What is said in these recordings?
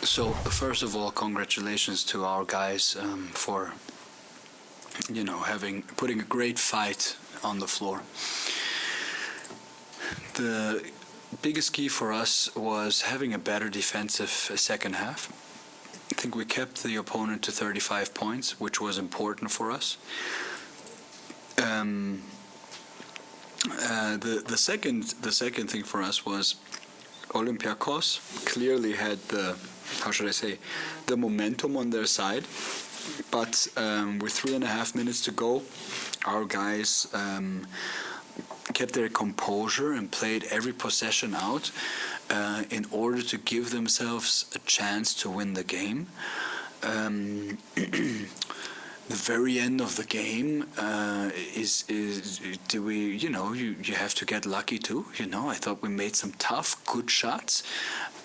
So first of all, congratulations to our guys for putting a great fight on the floor. The biggest key for us was having a better defensive second half. I think we kept the opponent to 35 points, which was important for us. The second thing for us was Olympiacos clearly had the momentum on their side, but with 3.5 minutes to go, our guys kept their composure and played every possession out in order to give themselves a chance to win the game. The very end of the game you have to get lucky too. I thought we made some tough, good shots,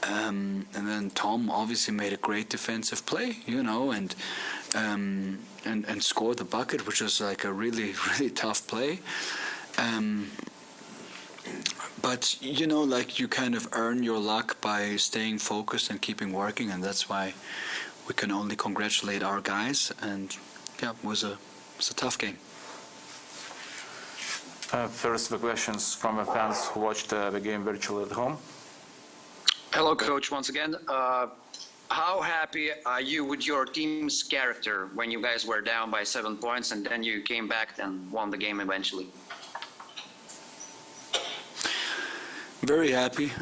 and then Tom obviously made a great defensive play, and scored the bucket, which was like a really, really tough play. But you kind of earn your luck by staying focused and keeping working, and that's why we can only congratulate our guys. And yeah, it was a tough game. First, the questions from the fans who watched the game virtually at home. Hello, Coach, once again. How happy are you with your team's character when you guys were down by 7 points and then you came back and won the game eventually? Very happy.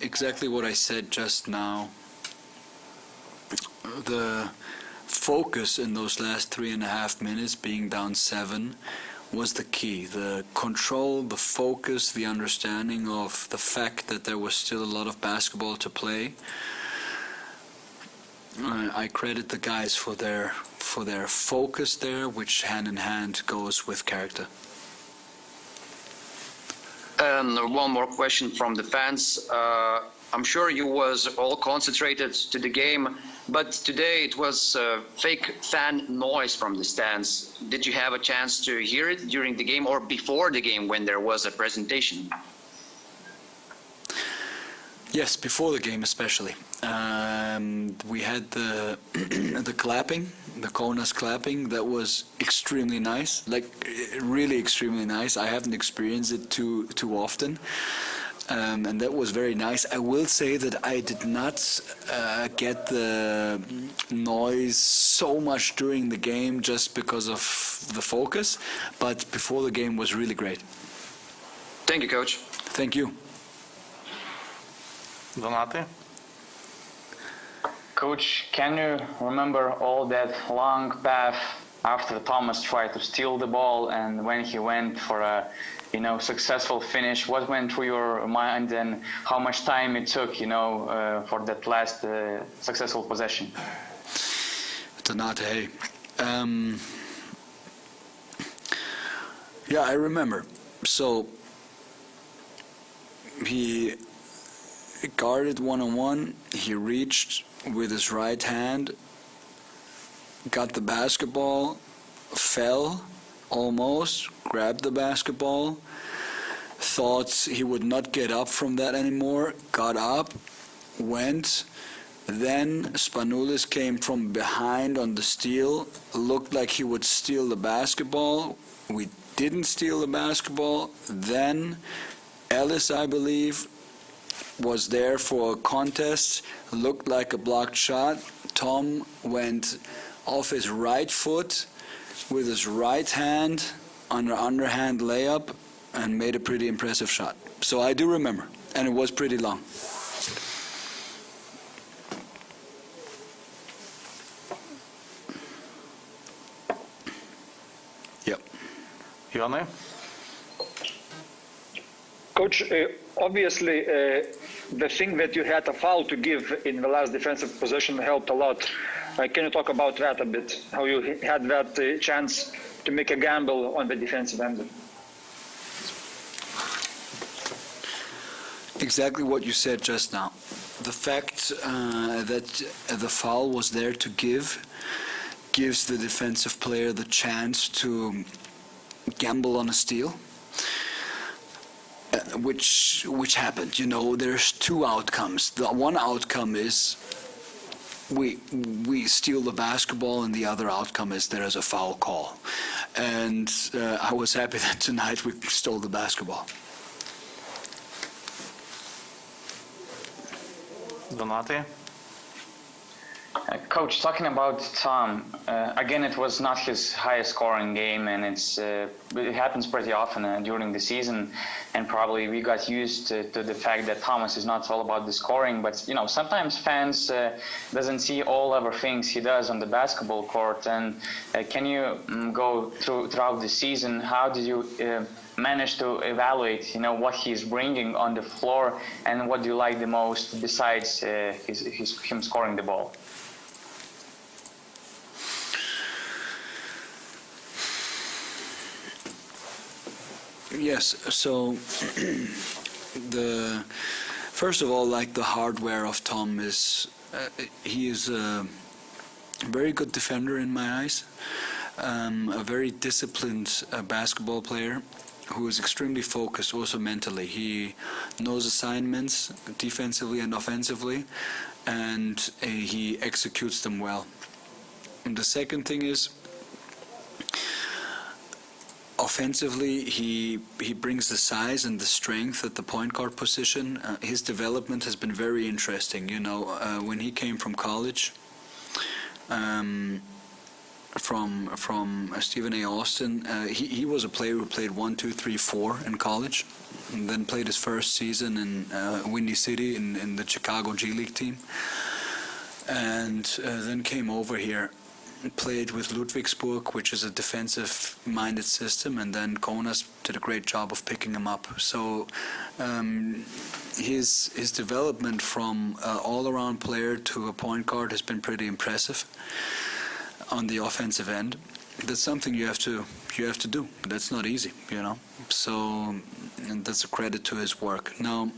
Exactly what I said just now. The focus in those last 3.5 minutes, being down 7, was the key. The control, the focus, the understanding of the fact that there was still a lot of basketball to play. I credit the guys for their focus there, which hand in hand goes with character. And one more question from the fans. I'm sure you was all concentrated to the game, but today it was fake fan noise from the stands. Did you have a chance to hear it during the game or before the game when there was a presentation? Yes, before the game especially. We had the the clapping, the Kaunas clapping. That was extremely nice, like really extremely nice. I haven't experienced it too often. And that was very nice. I will say that I did not get the noise so much during the game just because of the focus, but before the game was really great. Thank you, Coach. Thank you. Donate? Coach, can you remember all that long path after Thomas tried to steal the ball and when he went for a successful finish? What went through your mind and how much time it took, for that last successful possession? Donate, hey. Yeah, I remember. So he guarded one-on-one. He reached with his right hand, got the basketball, fell almost, grabbed the basketball, thought he would not get up from that anymore, got up, went. Then Spanoulis came from behind on the steal, looked like he would steal the basketball. We didn't steal the basketball. Then Ellis, I believe, was there for a contest, looked like a blocked shot. Tom went off his right foot with his right hand on an underhand layup and made a pretty impressive shot. So I do remember, and it was pretty long. Yep. Jonne? Coach, obviously the thing that you had a foul to give in the last defensive possession helped a lot. Can you talk about that a bit? How you had that chance to make a gamble on the defensive end? Exactly what you said just now. The fact that the foul was there to gives the defensive player the chance to gamble on a steal. which happened. You know, there's two outcomes. The one outcome is we steal the basketball, and the other outcome is there is a foul call. And I was happy that tonight we stole the basketball. Donati? Coach, talking about Tom, again, it was not his highest scoring game, and it happens pretty often during the season, and probably we got used to the fact that Thomas is not all about the scoring, but you know, sometimes fans doesn't see all other things he does on the basketball court. And can you go throughout the season, how did you manage to evaluate, you know, what he's bringing on the floor, and what do you like the most besides him scoring the ball? Yes, so first of all, like the hardware of Tom is, he is a very good defender in my eyes, a very disciplined basketball player who is extremely focused also mentally. He knows assignments defensively and offensively, and he executes them well. And the second thing is, offensively, he brings the size and the strength at the point guard position. His development has been very interesting. You know, when he came from college, from Stephen A. Austin, he was a player who played 1, 2, 3, 4 in college, and then played his first season in Windy City in the Chicago G League team, and then came over here. Played with Ludwigsburg, which is a defensive-minded system, and then Konas did a great job of picking him up. So his development from all-around player to a point guard has been pretty impressive on the offensive end. That's something you have to do. That's not easy, you know. So, and that's a credit to his work. Now,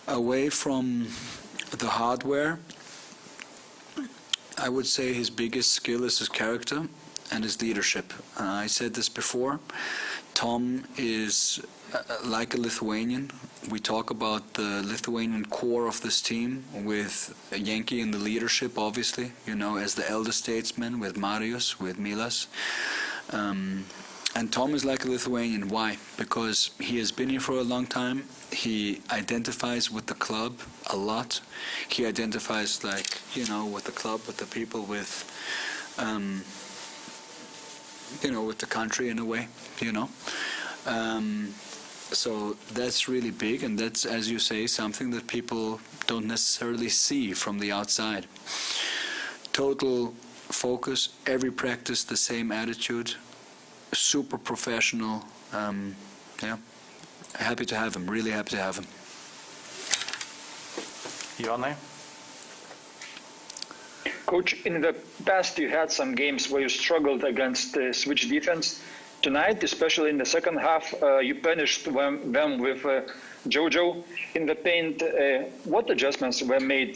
away from the hardware, I would say his biggest skill is his character and his leadership. I said this before. Tom is like a Lithuanian. We talk about the Lithuanian core of this team with Yankee in the leadership, obviously, you know, as the elder statesman, with Marius, with Milas. And Tom is like a Lithuanian. Why? Because he has been here for a long time. He identifies with the club a lot. He identifies, like, you know, with the club, with the people, with, you know, with the country in a way, you know. So that's really big, and that's, as you say, something that people don't necessarily see from the outside. Total focus, every practice, the same attitude. Super professional. Yeah, happy to have him. Really happy to have him. Jonai? Coach, in the past you had some games where you struggled against switch defense. Tonight, especially in the second half, you punished them with Jojo in the paint. What adjustments were made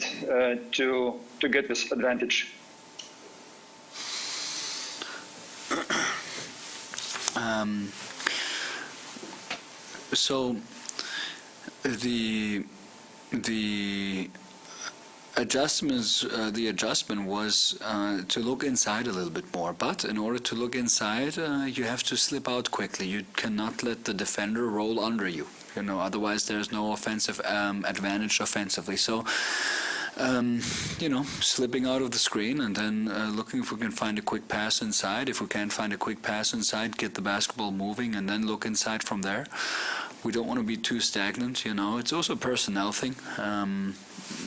to get this advantage? So the adjustment was to look inside a little bit more. But in order to look inside, you have to slip out quickly. You cannot let the defender roll under you. You know, otherwise there's no offensive advantage offensively. So. You know, slipping out of the screen and then looking if we can find a quick pass inside. If we can't find a quick pass inside, get the basketball moving and then look inside from there. We don't want to be too stagnant, you know. It's also a personnel thing.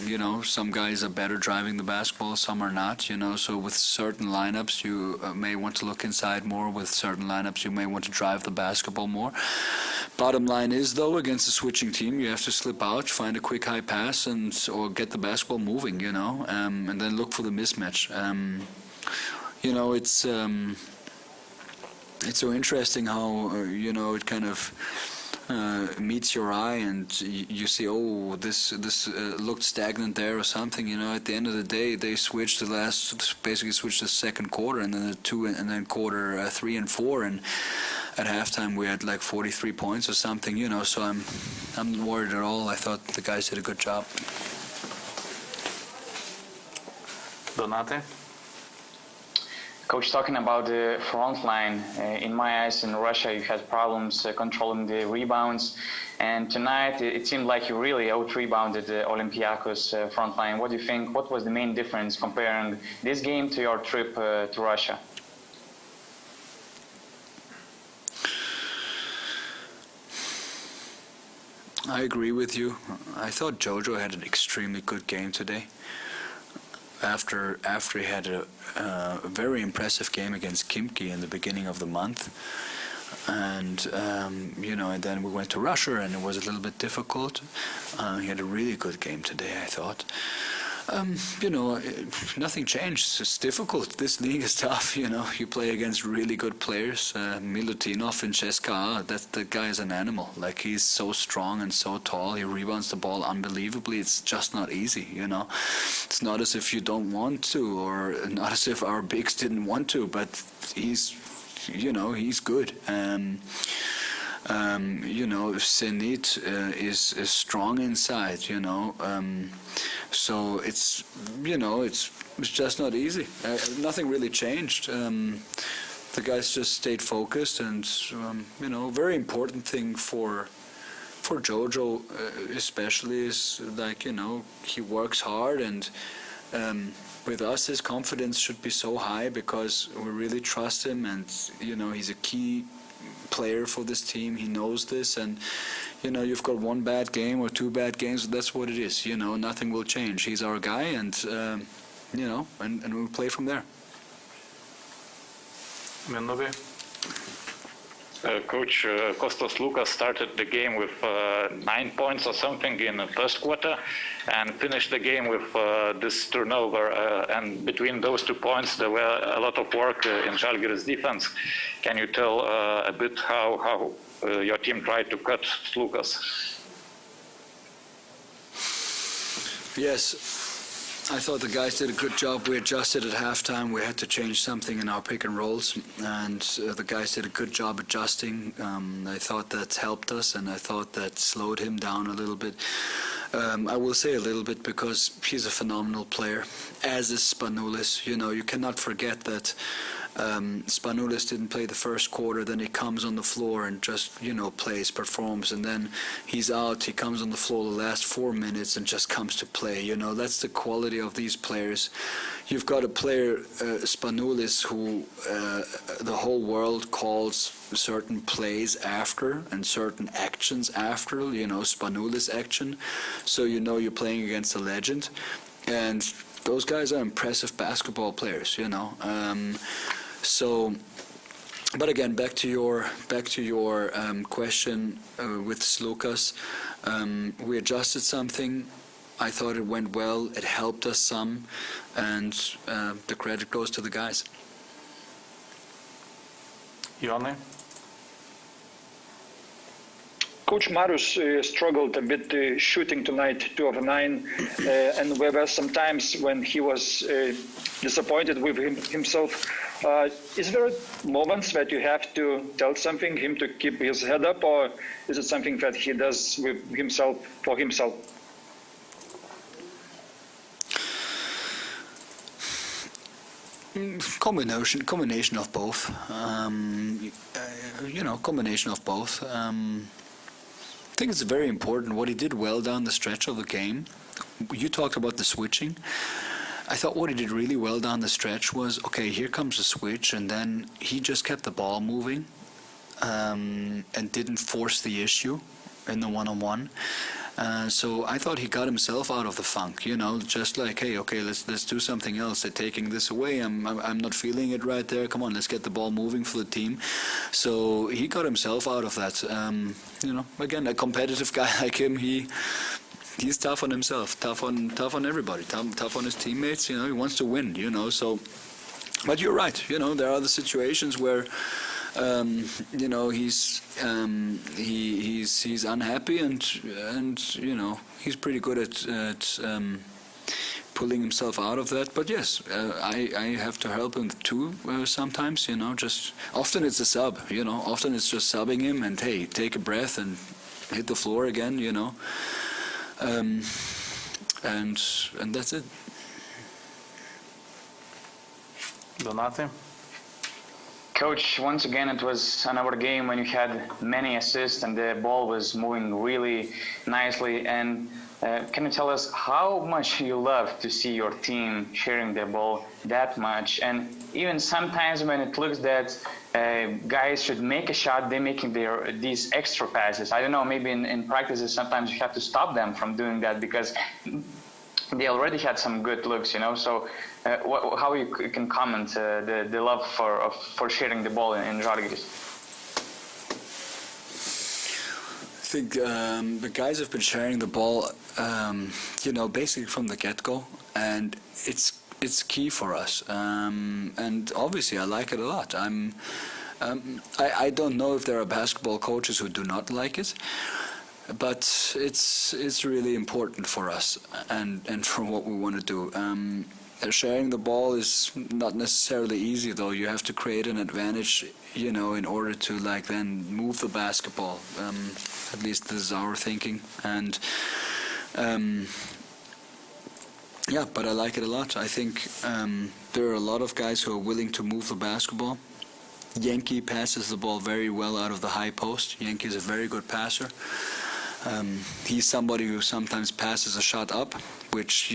You know, some guys are better driving the basketball, some are not, you know. So with certain lineups, you may want to look inside more. With certain lineups, you may want to drive the basketball more. Bottom line is, though, against a switching team, you have to slip out, find a quick high pass, or get the basketball moving, you know, and then look for the mismatch. You know, it's so interesting how you know, it kind of meets your eye, and you see, oh, this looked stagnant there or something. You know, at the end of the day, they switched basically switched the second quarter, and then the two, and then quarter 3 and 4, and at halftime we had like 43 points or something, so I'm not worried at all. I thought the guys did a good job. Donate? Coach, talking about the front line, in my eyes in Russia you had problems controlling the rebounds, and tonight it seemed like you really out-rebounded the Olympiacos front line. What do you think, what was the main difference comparing this game to your trip to Russia? I agree with you. I thought Jojo had an extremely good game today. After he had a very impressive game against Khimki in the beginning of the month, and and then we went to Russia and it was a little bit difficult. He had a really good game today, I thought. Nothing changed. It's difficult. This league is tough. You play against really good players. Milutinov in CSKA, that guy is an animal. Like, he's so strong and so tall. He rebounds the ball unbelievably. It's just not easy. It's not as if you don't want to, or not as if our bigs didn't want to. But he's good. Zenit is strong inside, so it's just not easy. Nothing really changed. The guys just stayed focused, and very important thing for Jojo especially is he works hard, and with us his confidence should be so high because we really trust him, and he's a key player for this team. He knows this, and you've got one bad game or two bad games, that's what it is. Nothing will change. He's our guy, and and we'll play from there. Mindaugai? Coach, Kostas Lukas started the game with 9 points or something in the first quarter and finished the game with this turnover. And between those 2 points, there were a lot of work in Žalgiris defense. Can you tell a bit how your team tried to cut Lukas? Yes. I thought the guys did a good job. We adjusted at halftime. We had to change something in our pick and rolls, and the guys did a good job adjusting. I thought that helped us, and I thought that slowed him down a little bit. I will say a little bit because he's a phenomenal player, as is Spanoulis. You cannot forget that Spanoulis didn't play the first quarter, then he comes on the floor and just, plays, performs, and then he's out, he comes on the floor the last 4 minutes and just comes to play. That's the quality of these players. You've got a player, Spanoulis, who the whole world calls certain plays after and certain actions after, Spanoulis action. So you're playing against a legend. And those guys are impressive basketball players, So, but again, back to your question with Slukas. We adjusted something. I thought it went well. It helped us some, and the credit goes to the guys. Jonai? Coach Marius struggled a bit shooting tonight, 2 of 9, and there were some times when he was disappointed with himself. Is there moments that you have to tell him to keep his head up, or is it something that he does with himself for himself? Combination of both. Combination of both. I think it's very important what he did well down the stretch of the game. You talked about the switching. I thought what he did really well down the stretch was, okay, here comes the switch, and then he just kept the ball moving and didn't force the issue in the one-on-one. So I thought he got himself out of the funk, just like, hey, okay, let's do something else. They're taking this away. I'm not feeling it right there. Come on, let's get the ball moving for the team. So he got himself out of that. Again, a competitive guy like him, he's tough on himself, tough on everybody, tough on his teammates. He wants to win. So, but you're right. There are the situations where. He's unhappy, and he's pretty good at pulling himself out of that. But yes, I have to help him too sometimes, just often it's a sub, often it's just subbing him and, hey, take a breath and hit the floor again, and that's it. Donati? Coach, once again, it was another game when you had many assists and the ball was moving really nicely. And can you tell us how much you love to see your team sharing the ball that much? And even sometimes when it looks that guys should make a shot, they're making these extra passes. I don't know, maybe in practices sometimes you have to stop them from doing that because they already had some good looks, So how you can comment the love for sharing the ball in Žalgiris? I think the guys have been sharing the ball, basically from the get-go, and it's key for us. And obviously, I like it a lot. I don't know if there are basketball coaches who do not like it, but it's really important for us and for what we want to do. Sharing the ball is not necessarily easy, though. You have to create an advantage, in order to then move the basketball. At least this is our thinking, and but I like it a lot. I think there are a lot of guys who are willing to move the basketball. Yankee passes the ball very well out of the high post. Yankee is a very good passer. He's somebody who sometimes passes a shot up, which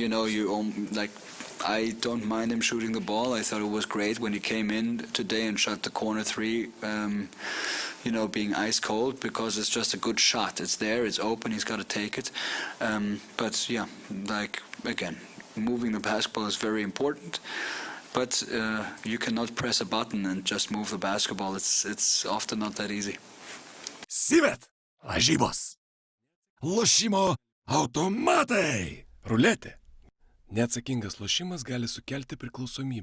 I don't mind him shooting the ball. I thought it was great when he came in today and shot the corner three, being ice cold, because it's just a good shot. It's there, it's open, he's got to take it. But yeah, again, moving the basketball is very important. But you cannot press a button and just move the basketball. It's often not that easy. Sivet, lažybos. Lošimo automatai. Ruletė. Neatsakingas lošimas gali sukelti priklausomybę.